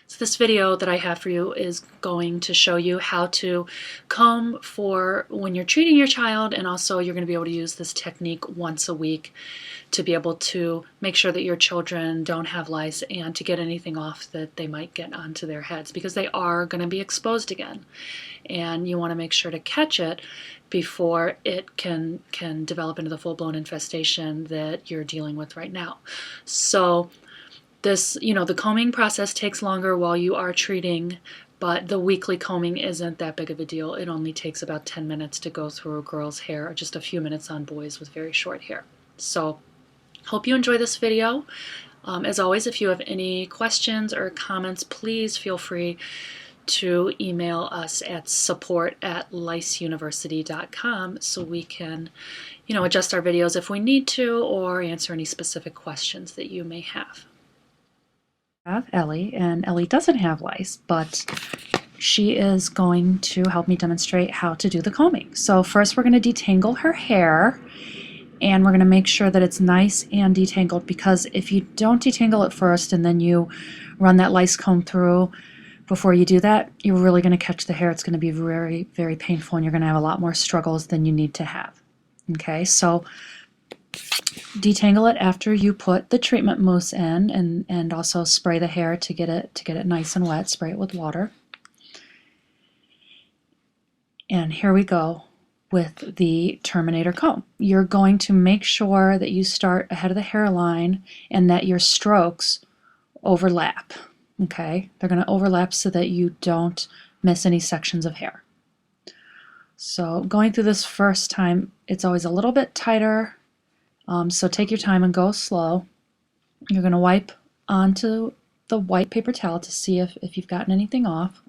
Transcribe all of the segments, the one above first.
So this video that I have for you is going to show you how to comb for when you're treating your child, and also you're going to be able to use this technique once a week to be able to make sure that your children don't have lice and to get anything off that they might get onto their heads, because they are going to be exposed again, and you want to make sure to catch it before it can develop into the full-blown infestation that you're dealing with right now. So this, the combing process takes longer while you are treating, but the weekly combing isn't that big of a deal. It only takes about 10 minutes to go through a girl's hair, or just a few minutes on boys with very short hair. So hope you enjoy this video. As always, if you have any questions or comments, please feel free to email us at support@liceuniversity.com so we can, adjust our videos if we need to, or answer any specific questions that you may have. Have Ellie, and Ellie doesn't have lice, but she is going to help me demonstrate how to do the combing. So first we're going to detangle her hair, and we're going to make sure that it's nice and detangled, because if you don't detangle it first and then you run that lice comb through before you do that, you're really going to catch the hair. It's going to be very, very painful, and you're going to have a lot more struggles than you need to have. Okay, so detangle it after you put the treatment mousse in, and also spray the hair to get it nice and wet. Spray it with water. And here we go with the Terminator comb. You're going to make sure that you start ahead of the hairline and that your strokes overlap. Okay, they're going to overlap so that you don't miss any sections of hair. So going through this first time, it's always a little bit tighter. So take your time and go slow. You're going to wipe onto the white paper towel to see if you've gotten anything off.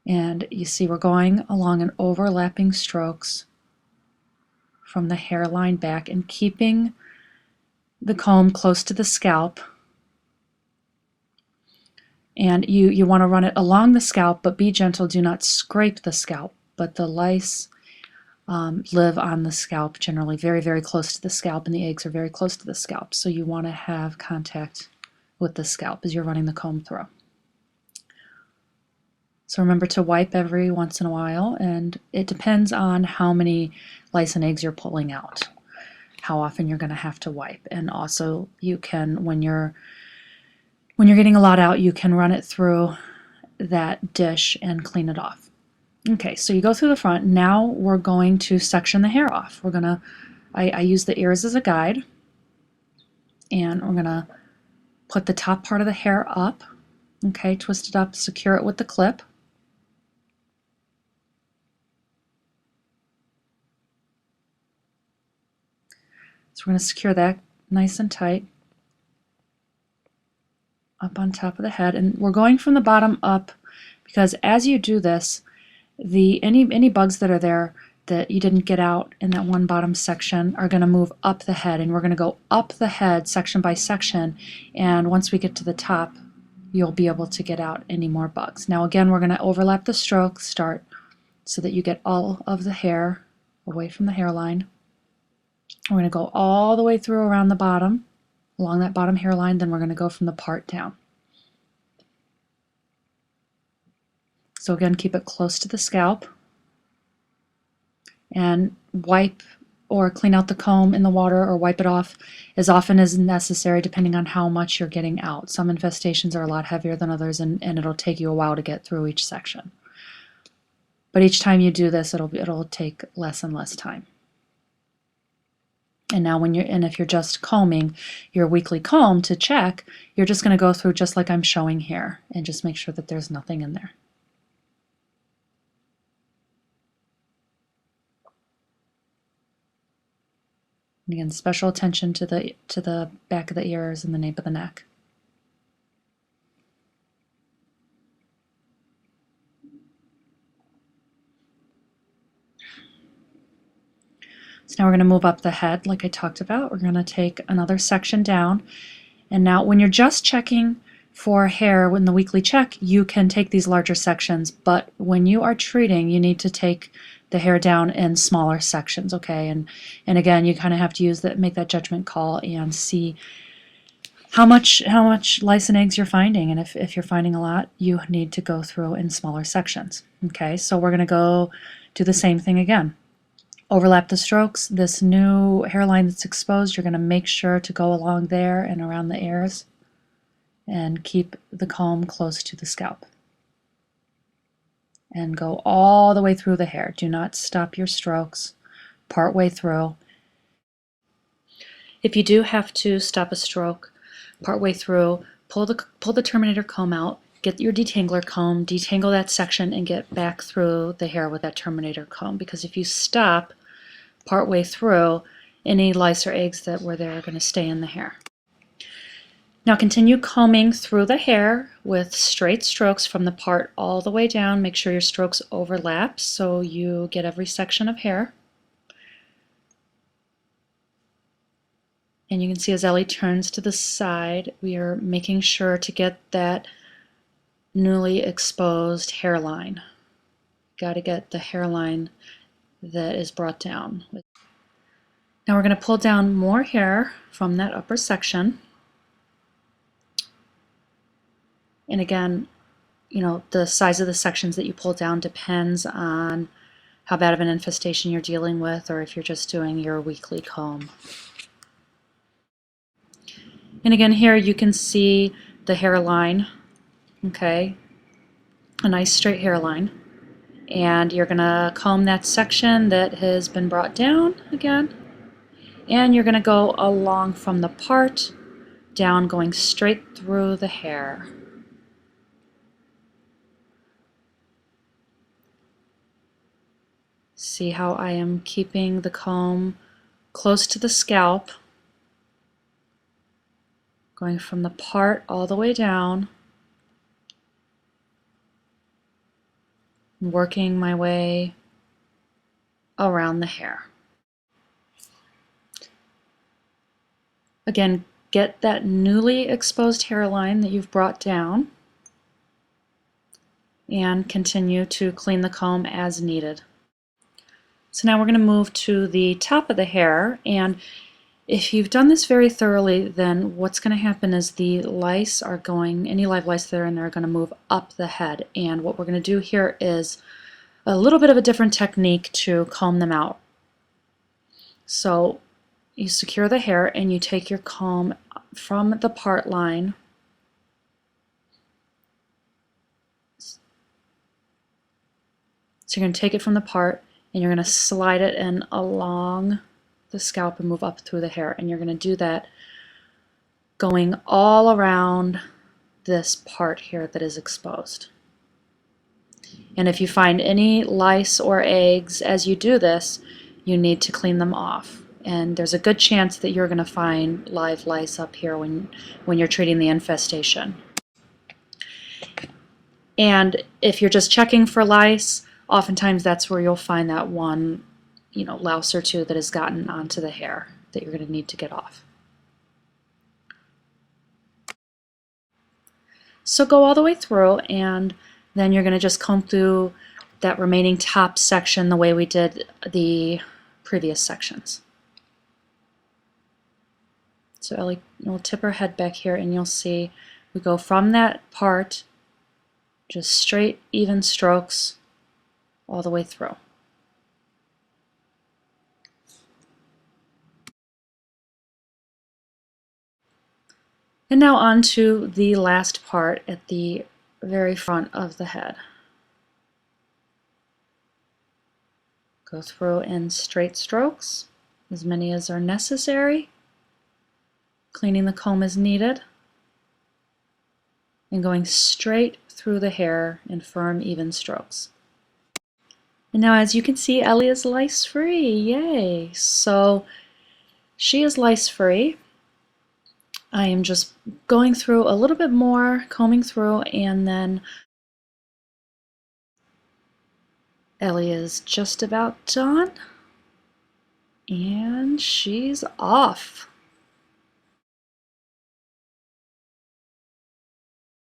And you see we're going along in overlapping strokes from the hairline back, and keeping the comb close to the scalp. And you want to run it along the scalp, but be gentle. Do not scrape the scalp. But the lice live on the scalp generally, very, very close to the scalp, and the eggs are very close to the scalp. So you want to have contact with the scalp as you're running the comb through. So remember to wipe every once in a while, and it depends on how many lice and eggs you're pulling out, how often you're going to have to wipe. And also you can, when you're getting a lot out, you can run it through that dish and clean it off. Okay, so you go through the front. Now we're going to section the hair off. We're gonna, I use the ears as a guide, and we're gonna put the top part of the hair up. Okay, twist it up, secure it with the clip. So we're gonna secure that nice and tight up on top of the head, and we're going from the bottom up, because as you do this, any bugs that are there that you didn't get out in that one bottom section are going to move up the head, and we're going to go up the head section by section, and once we get to the top you'll be able to get out any more bugs. Now again, we're going to overlap the strokes, start so that you get all of the hair away from the hairline. We're going to go all the way through around the bottom, along that bottom hairline, then we're going to go from the part down. So again, keep it close to the scalp, and wipe or clean out the comb in the water, or wipe it off as often as necessary depending on how much you're getting out. Some infestations are a lot heavier than others, and it'll take you a while to get through each section. But each time you do this, it'll take less and less time. And now if you're just combing your weekly comb to check, you're just going to go through just like I'm showing here and just make sure that there's nothing in there. And again, special attention to the back of the ears and the nape of the neck. So now we're going to move up the head like I talked about. We're going to take another section down. And now when you're just checking for hair in the weekly check, you can take these larger sections, but when you are treating, you need to take the hair down in smaller sections, okay? And again, you kind of have to make that judgment call and see how much lice and eggs you're finding, and if you're finding a lot, you need to go through in smaller sections. Okay, so we're going to go do the same thing again. Overlap the strokes. This new hairline that's exposed, you're going to make sure to go along there and around the ears and keep the comb close to the scalp. And go all the way through the hair. Do not stop your strokes part way through. If you do have to stop a stroke partway through, pull the terminator comb out, get your detangler comb, detangle that section, and get back through the hair with that terminator comb. Because if you stop partway through, any lice or eggs that were there are going to stay in the hair. Now continue combing through the hair with straight strokes from the part all the way down. Make sure your strokes overlap so you get every section of hair. And you can see as Ellie turns to the side, we are making sure to get that newly exposed hairline. Got to get the hairline that is brought down. Now we're going to pull down more hair from that upper section. And again, you know, the size of the sections that you pull down depends on how bad of an infestation you're dealing with, or if you're just doing your weekly comb. And again, here you can see the hairline, okay, a nice straight hairline. And you're going to comb that section that has been brought down again. And you're going to go along from the part down, going straight through the hair. See how I am keeping the comb close to the scalp, going from the part all the way down, working my way around the hair. Again, get that newly exposed hairline that you've brought down and continue to clean the comb as needed. So now we're going to move to the top of the hair, and if you've done this very thoroughly, then what's going to happen is the lice are going, any live lice that are in there are going to move up the head. And what we're going to do here is a little bit of a different technique to comb them out. So you secure the hair and you take your comb from the part line so you're going to take it from the part and you're going to slide it in along the scalp and move up through the hair, and you're going to do that going all around this part here that is exposed. And if you find any lice or eggs as you do this, you need to clean them off. And there's a good chance that you're going to find live lice up here when you're treating the infestation. And if you're just checking for lice, oftentimes that's where you'll find that one, you know, louse or two that has gotten onto the hair that you're going to need to get off. So go all the way through, and then you're going to just comb through that remaining top section the way we did the previous sections. So Ellie will tip her head back here, and you'll see we go from that part, just straight, even strokes all the way through. And now on to the last part at the very front of the head. Go through in straight strokes, as many as are necessary, cleaning the comb as needed, and going straight through the hair in firm, even strokes. And now as you can see, Ellie is lice-free, yay! So she is lice-free. I am just going through a little bit more, combing through, and then Ellie is just about done, and she's off.